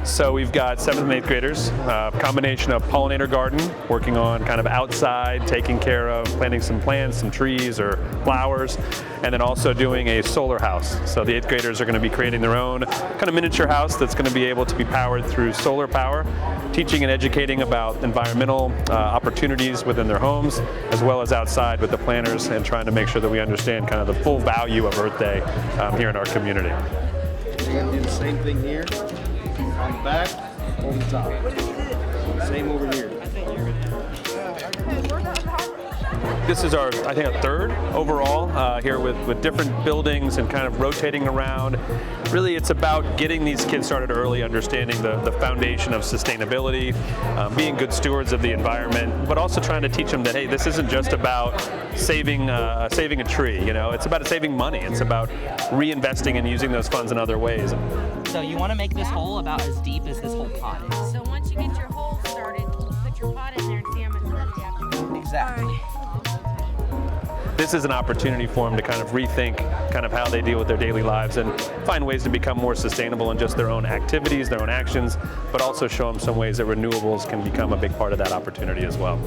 So we've got 7th and 8th graders, a combination of pollinator garden, working on kind of outside, taking care of, planting some plants, some trees or flowers, and then also doing a solar house. So the 8th graders are going to be creating their own kind of miniature house that's going to be able to be powered through solar power, teaching and educating about environmental opportunities within their homes, as well as outside with the planters, and trying to make sure that we understand kind of the full value of Earth Day here in our community. You're going to do the same thing here. On the back, over the top. Same over here. This is our, I think, our 3rd overall here with different buildings and kind of rotating around. Really, it's about getting these kids started early, understanding the foundation of sustainability, being good stewards of the environment, but also trying to teach them that, hey, this isn't just about saving a tree. You know, it's about saving money. It's about reinvesting and using those funds in other ways. So you want to make this hole about as deep as this whole pot is. So once you get your hole started, put your pot in there and see how much room you have. Exactly. This is an opportunity for them to kind of rethink kind of how they deal with their daily lives and find ways to become more sustainable in just their own activities, their own actions, but also show them some ways that renewables can become a big part of that opportunity as well.